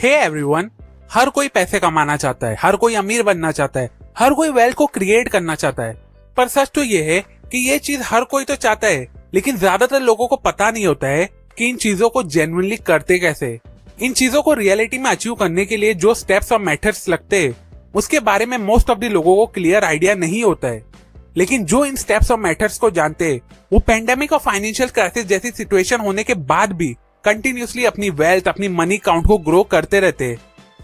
Hey everyone, हर कोई पैसे कमाना चाहता है, हर कोई अमीर बनना चाहता है, हर कोई वेल्थ को क्रिएट करना चाहता है। पर सच तो ये है कि ये चीज हर कोई तो चाहता है, लेकिन ज्यादातर लोगों को पता नहीं होता है कि इन चीजों को जेन्युइनली करते कैसे। इन चीजों को रियलिटी में अचीव करने के लिए जो स्टेप्स और मेथड्स लगते हैं, उसके बारे में मोस्ट ऑफ द लोगों को क्लियर आइडिया नहीं होता है। लेकिन जो इन स्टेप्स और मेथड्स को जानते हैं, वो पेंडेमिक और फाइनेंशियल क्राइसिस जैसी सिचुएशन होने के बाद भी कंटिन्यूसली अपनी वेल्थ, अपनी मनी काउंट को ग्रो करते रहते हैं।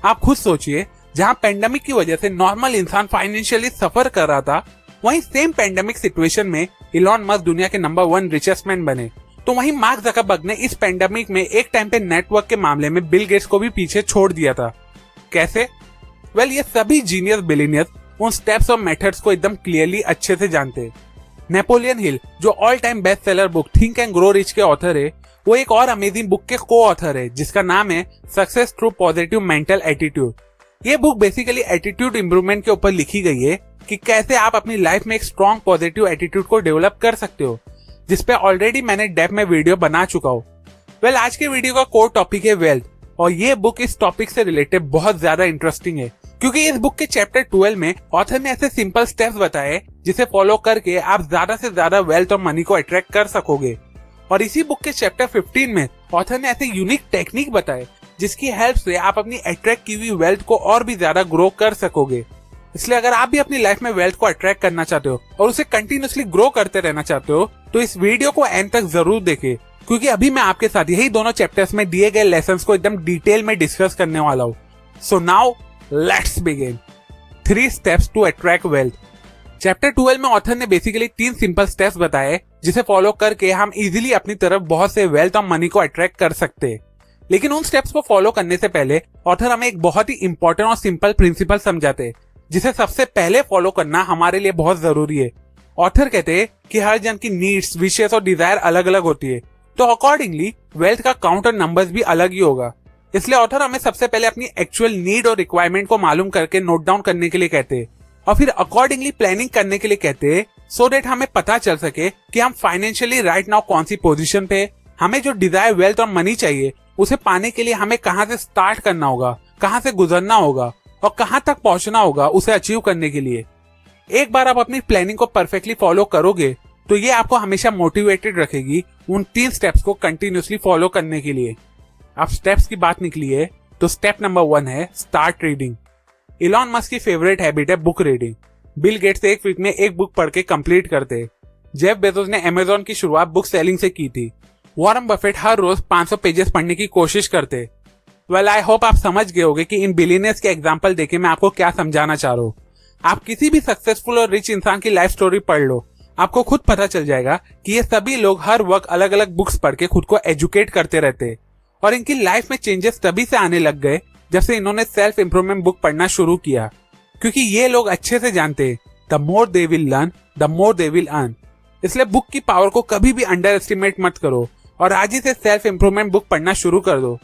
आप खुद सोचिए, जहां पेंडेमिक की वजह से नॉर्मल इंसान फाइनेंशियली सफर कर रहा था, वहीं सेम पेंडेमिक सिचुएशन में इलॉन मस्क दुनिया के नंबर 1 रिचेस्ट मैन बने। तो वहीं मार्क ज़करबर्ग ने इस पेंडेमिक में एक टाइम पे नेटवर्क के मामले में बिल गेट्स को भी पीछे छोड़ दिया था। कैसे? वेल, ये सभी जीनियस बिलियनियर्स उन स्टेप्स और मेथड्स को एकदम क्लियरली अच्छे से जानते हैं। नेपोलियन हिल, जो all time best seller book think and grow rich के ऑथर है, वो एक और अमेजिंग बुक के को ऑथर है जिसका नाम है success through positive mental attitude. ये बुक बेसिकली एटीट्यूड इंप्रूवमेंट के ऊपर लिखी गई है कि कैसे आप अपनी लाइफ में एक स्ट्रॉन्ग पॉजिटिव एटीट्यूड को डेवलप कर सकते हो, जिसपे ऑलरेडी मैंने डेप्थ में वीडियो बना चुका हूँ। वेल, आज के वीडियो का कोर टॉपिक है वेल्थ, और ये बुक इस टॉपिक से रिलेटेड बहुत ज्यादा इंटरेस्टिंग है, क्योंकि इस बुक के चैप्टर 12 में ऑथर ने ऐसे सिंपल स्टेप्स बताए जिसे फॉलो करके आप ज्यादा से ज्यादा वेल्थ और मनी को अट्रैक्ट कर सकोगे। और इसी बुक के चैप्टर 15 में ऑथर ने ऐसे यूनिक टेक्निक बताए जिसकी हेल्प से आप अपनी अट्रैक्ट की हुई वेल्थ को और भी ज्यादा ग्रो कर सकोगे। इसलिए अगर आप भी अपनी लाइफ में वेल्थ को अट्रैक्ट करना चाहते हो और उसे कंटिन्यूअसली ग्रो करते रहना चाहते हो, तो इस वीडियो को एंड तक जरूर देखें, क्योंकि अभी मैं आपके साथ यही दोनों चैप्टर्स में दिए गए लेसन्स को एकदम डिटेल में डिस्कस करने वाला हूँ। So now let's begin. 3 steps to attract wealth. Chapter 12 में ऑथर ने बेसिकली 3 सिंपल स्टेप्स बताए जिसे फॉलो करके हम इजीली अपनी तरफ बहुत से वेल्थ और मनी को अट्रैक्ट कर सकते हैं। लेकिन उन स्टेप्स को फॉलो करने से पहले ऑथर हमें एक बहुत ही इंपॉर्टेंट और सिंपल प्रिंसिपल समझाते हैं, जिसे सबसे पहले फॉलो करना हमारे लिए बहुत जरूरी है। ऑथर कहते हैं कि हर जन की नीड्स, विशेस और डिजायर अलग अलग होती है, तो अकॉर्डिंगली वेल्थ का काउंट और नंबर्स भी अलग ही होगा। इसलिए ऑथर हमें सबसे पहले अपनी एक्चुअल नीड और रिक्वायरमेंट को मालूम करके नोट डाउन करने के लिए कहते हैं, और फिर अकॉर्डिंगली प्लानिंग करने के लिए कहते हैं, सो दैट हमें पता चल सके कि हम फाइनेंशियली राइट नाउ कौन सी पोजीशन पे, हमें जो डिजायर वेल्थ और मनी चाहिए उसे पाने के लिए हमें कहां से स्टार्ट करना होगा, कहां से गुजरना होगा और कहां तक पहुंचना होगा उसे अचीव करने के लिए। एक बार आप अपनी प्लानिंग को परफेक्टली फॉलो करोगे तो ये आपको हमेशा मोटिवेटेड रखेगी उन 3 स्टेप्स को कंटिन्यूअसली फॉलो करने के लिए। अब स्टेप्स की बात निकली है तो स्टेप नंबर 1 है स्टार्ट रीडिंग। इलॉन मस्क की फेवरेट हैबिट है बुक रीडिंग। बिल गेट्स एक वीक में एक बुक पढ़ के कंप्लीट करते। जेफ बेजोस ने अमेज़न की शुरुआत बुक सेलिंग से की थी। वॉरेन बफेट हर रोज 500 पेजेस पढ़ने की कोशिश करते। वेल, आई होप आप समझ गए होंगे कि इन बिलियनर्स के एग्जांपल देके मैं आपको क्या समझाना चाह रहा हूँ। आप किसी भी सक्सेसफुल और रिच इंसान की लाइफ स्टोरी पढ़ लो, आपको खुद पता चल जाएगा कि ये सभी लोग हर वक्त अलग अलग बुक्स पढ़ के खुद को एजुकेट करते रहते, और इनकी लाइफ में चेंजेस तभी से आने लग गए जब से इन्होंने सेल्फ इंप्रूवमेंट बुक पढ़ना शुरू किया, क्योंकि ये लोग अच्छे से जानते the more they will learn the more they will earn. इसलिए बुक की पावर को कभी भी अंडर एस्टिमेट मत करो और आज ही से सेल्फ इंप्रूवमेंट बुक पढ़ना शुरू कर दो,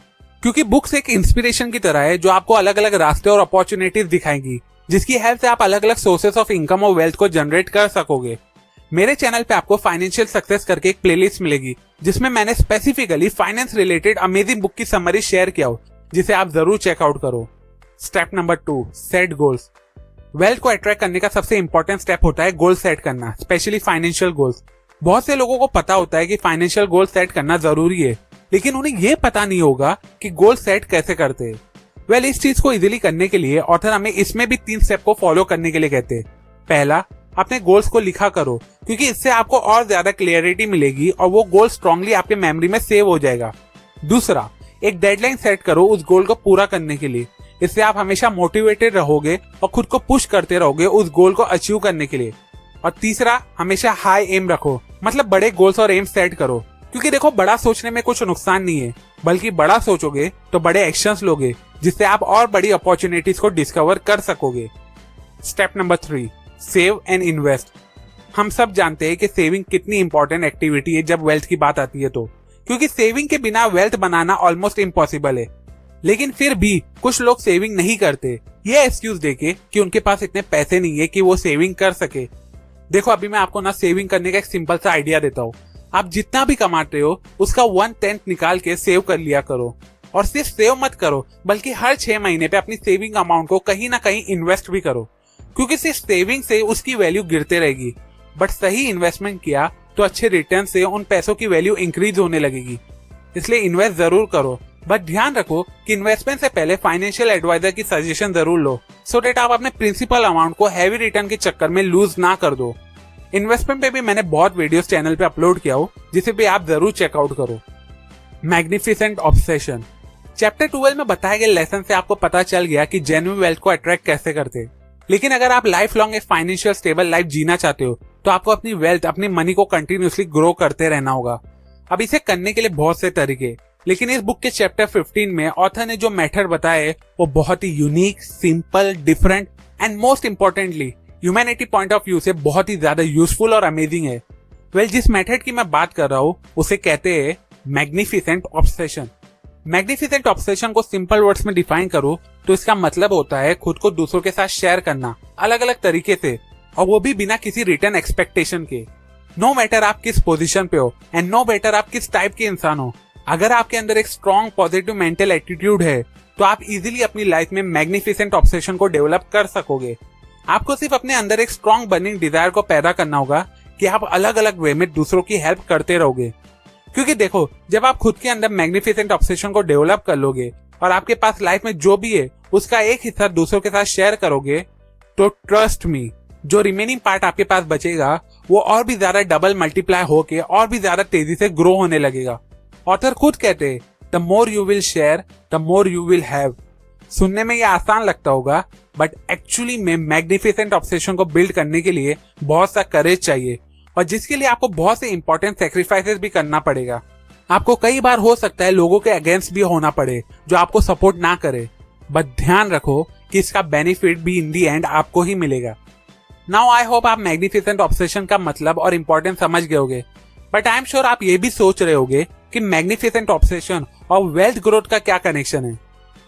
क्योंकि बुक्स एक इंस्पिरेशन की तरह है जो आपको अलग अलग रास्ते और अपॉर्चुनिटीज दिखाएंगी, जिसकी हेल्प से आप अलग अलग सोर्सेस ऑफ इनकम और वेल्थ को जनरेट कर सकोगे। मेरे चैनल पे आपको फाइनेंशियल सक्सेस करके एक प्लेलिस्ट मिलेगी जिसमें मैंने specifically finance related amazing book की समरी शेयर किया हो, जिसे आप जरूर चेकआउट करो। Step number 2, set goals. Wealth को अट्रैक्ट करने का सबसे इंपॉर्टेंट स्टेप होता है गोल सेट करना, स्पेशली फाइनेंशियल गोल्स। बहुत से लोगों को पता होता है कि फाइनेंशियल गोल सेट करना जरूरी है, लेकिन उन्हें यह पता नहीं होगा कि गोल सेट कैसे करते हैं। वेल, इस चीज को इजीली करने के लिए ऑथर हमें इसमें भी 3 स्टेप को फॉलो करने के लिए कहते हैं। पहला, अपने गोल्स को लिखा करो, क्योंकि इससे आपको और ज्यादा क्लियरिटी मिलेगी और वो गोल स्ट्रांगली आपके मेमोरी में सेव हो जाएगा। दूसरा, एक डेडलाइन सेट करो उस गोल को पूरा करने के लिए, इससे आप हमेशा मोटिवेटेड रहोगे और खुद को पुश करते रहोगे उस गोल को अचीव करने के लिए। और तीसरा, हमेशा हाई एम रखो, मतलब बड़े गोल्स और एम सेट करो, क्योंकि देखो, बड़ा सोचने में कुछ नुकसान नहीं है, बल्कि बड़ा सोचोगे तो बड़े एक्शंस लोगे, जिससे आप और बड़ी अपॉर्चुनिटीज को डिस्कवर कर सकोगे। Step number 3, save and invest. हम सब जानते हैं कि सेविंग कितनी इंपॉर्टेंट एक्टिविटी है जब वेल्थ की बात आती है, तो क्योंकि सेविंग के बिना वेल्थ बनाना ऑलमोस्ट इम्पॉसिबल है। लेकिन फिर भी कुछ लोग सेविंग नहीं करते, ये एक्सक्यूज देके कि उनके पास इतने पैसे नहीं है कि वो सेविंग कर सके। देखो, अभी मैं आपको ना सेविंग करने का एक सिंपल सा आइडिया देता हूँ। आप जितना भी कमाते हो उसका 1/10 निकाल के सेव कर लिया करो, और सिर्फ सेव मत करो बल्कि हर 6 महीने पे अपनी सेविंग अमाउंट को कहीं ना कहीं इन्वेस्ट भी करो, क्योंकि सिर्फ सेविंग से उसकी वैल्यू गिरते रहेगी। बट सही इन्वेस्टमेंट किया तो अच्छे रिटर्न से उन पैसों की वैल्यू इंक्रीज होने लगेगी। इसलिए इन्वेस्ट जरूर करो, बट ध्यान रखो कि इन्वेस्टमेंट से पहले फाइनेंशियल एडवाइजर की सजेशन जरूर लो, सो दैट आप अपने प्रिंसिपल अमाउंट को हैवी रिटर्न के चक्कर में लूज ना कर दो। इन्वेस्टमेंट पे भी मैंने बहुत वीडियोस चैनल पे अपलोड किया हो, जिसे भी आप जरूर चेकआउट करो। Magnificent obsession. चैप्टर 12 में बताए गए लेसन से आपको पता चल गया कि जेन्युइन वेल्थ को अट्रैक्ट कैसे करते। लेकिन अगर आप लाइफ लॉन्ग एक फाइनेंशियल स्टेबल लाइफ जीना चाहते हो तो आपको अपनी वेल्थ, अपनी मनी को कंटिन्यूअसली ग्रो करते रहना होगा। अब इसे करने के लिए बहुत से तरीके, लेकिन इस बुक के चैप्टर 15 में ऑथर ने जो मेथड बताए वो बहुत ही unique, simple, different and most importantly humanity point of view से बहुत ही ज्यादा यूजफुल और अमेजिंग है। जिस मेथड की मैं बात कर रहा हूँ उसे कहते हैं मैग्निफिसेंट ऑब्सेशन। मैग्निफिसेंट ऑब्सेशन को सिंपल वर्ड्स में डिफाइन करूँ तो इसका मतलब होता है खुद को दूसरों के साथ शेयर करना अलग अलग तरीके से, और वो भी बिना किसी रिटर्न एक्सपेक्टेशन के। नो मैटर आप किस पोजीशन पे हो एंड नो मैटर आप किस टाइप के इंसान हो, अगर आपके अंदर एक स्ट्रॉन्ग पॉजिटिव मेंटल एटीट्यूड है तो आप इजीली अपनी लाइफ में मैग्निफिसेंट ऑब्सेशन को डेवलप कर सकोगे। आपको सिर्फ अपने अंदर एक स्ट्रॉन्ग बर्निंग डिजायर को पैदा करना होगा कि आप अलग अलग वे में दूसरों की हेल्प करते रहोगे। क्योंकि देखो, जब आप खुद के अंदर मैग्निफिसेंट ऑब्सेशन को डेवलप कर लोगे और आपके पास लाइफ में जो भी है उसका एक हिस्सा दूसरों के साथ शेयर करोगे, तो ट्रस्ट मी, जो रिमेनिंग पार्ट आपके पास बचेगा वो और भी ज्यादा डबल मल्टीप्लाई होके और भी ज्यादा तेजी से ग्रो होने लगेगा। ऑथर खुद कहते हैं, the more you will share the more you will have. सुनने में ये आसान लगता होगा, बट एक्चुअली में मैग्निफिसेंट ऑब्सेशन को बिल्ड करने के लिए बहुत सा करेज चाहिए, और जिसके लिए आपको बहुत से इंपॉर्टेंट सेक्रीफाइसेस भी करना पड़ेगा। आपको कई बार हो सकता है लोगों के अगेंस्ट भी होना पड़े जो आपको सपोर्ट ना करे, बट ध्यान रखो कि इसका बेनिफिट भी इन दी एंड आपको ही मिलेगा। नाउ आई होप आप मैग्निफिसेंट ऑब्सेशन का मतलब और इम्पोर्टेंस समझ गए होगे, बट आई एम श्योर आप ये भी सोच रहे होगे कि मैग्निफिसेंट ऑब्सेशन और वेल्थ ग्रोथ का क्या कनेक्शन है।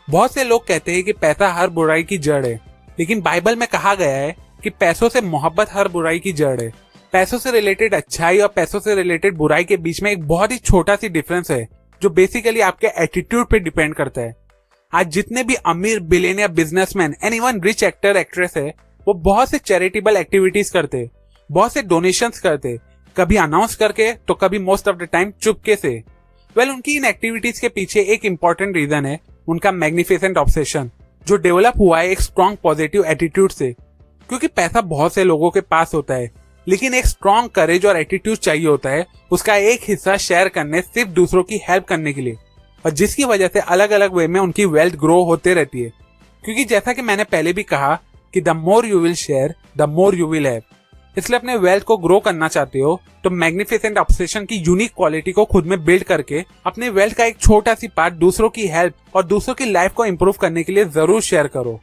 बहुत से लोग कहते हैं कि पैसा हर बुराई की जड़ है, लेकिन बाइबल में कहा गया है कि पैसों से मोहब्बत हर बुराई की जड़ है। पैसों से रिलेटेड अच्छाई और पैसों से रिलेटेड बुराई के बीच में एक बहुत ही छोटा सी डिफरेंस है, जो बेसिकली आपके एटीट्यूड पे डिपेंड करता है। आज जितने भी अमीर, billionaire, businessman and even rich actor, actress है, वो बहुत से चैरिटेबल एक्टिविटीज करते, बहुत से डोनेशंस करते, कभी अनाउंस करके तो कभी मोस्ट ऑफ द टाइम चुपके से। उनकी इन एक्टिविटीज के पीछे एक इंपॉर्टेंट रीजन है उनका मैग्निफिसेंट ऑब्सेशन, जो डेवलप हुआ है एक स्ट्रॉन्ग पॉजिटिव एटीट्यूड से। क्योंकि पैसा बहुत से लोगों के पास होता है, लेकिन एक स्ट्रॉन्ग करेज और एटीट्यूड चाहिए होता है उसका एक हिस्सा शेयर करने, सिर्फ दूसरों की हेल्प करने के लिए, और जिसकी वजह से अलग अलग वे में उनकी वेल्थ ग्रो होते रहती है। क्योंकि जैसा कि मैंने पहले भी कहा कि the more you will share the more you will have. इसलिए अपने वेल्थ को ग्रो करना चाहते हो तो मैग्निफिसेंट ऑब्सेशन की यूनिक क्वालिटी को खुद में बिल्ड करके अपने वेल्थ का एक छोटा सी पार्ट दूसरों की हेल्प और दूसरों की लाइफ को इंप्रूव करने के लिए जरूर शेयर करो।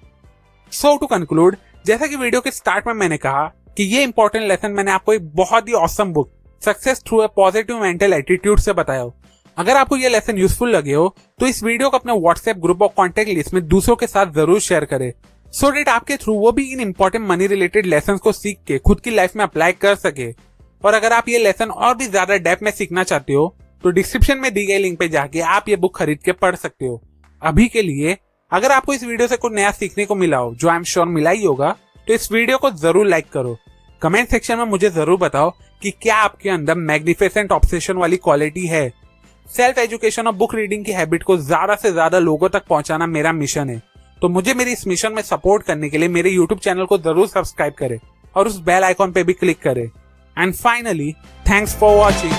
सो टू कंक्लूड, जैसा कि वीडियो के स्टार्ट में मैंने कहा कि ये इंपॉर्टेंट लेसन मैंने आपको एक बहुत ही awesome book success through a positive mental attitude से बताया हो। अगर आपको ये लेसन यूजफुल लगे हो तो इस वीडियो को अपने व्हाट्सएप ग्रुप और कॉन्टेक्ट लिस्ट में दूसरों के साथ जरूर शेयर करें, सो डेट आपके थ्रू वो भी इन इंपॉर्टेंट मनी रिलेटेड लेसन को सीख के खुद की लाइफ में अप्लाई कर सके। और अगर आप ये लेसन और भी ज्यादा डेप्थ में सीखना चाहते हो तो डिस्क्रिप्शन में दी गई लिंक पे जाके आप ये बुक खरीद के पढ़ सकते हो। अभी के लिए अगर आपको इस वीडियो से कुछ नया सीखने को मिला हो, जो आई एम श्योर मिला ही होगा, तो इस वीडियो को जरूर लाइक करो। कमेंट सेक्शन में मुझे जरूर बताओ कि क्या आपके अंदर मैग्निफिसेंट ऑब्सेशन वाली क्वालिटी है। सेल्फ एजुकेशन और बुक रीडिंग की हैबिट को ज्यादा से ज्यादा लोगों तक पहुंचाना मेरा मिशन है, तो मुझे मेरी इस मिशन में सपोर्ट करने के लिए मेरे यूट्यूब चैनल को जरूर सब्सक्राइब करें और उस बेल आइकॉन पे भी क्लिक करें। And finally, thanks for watching.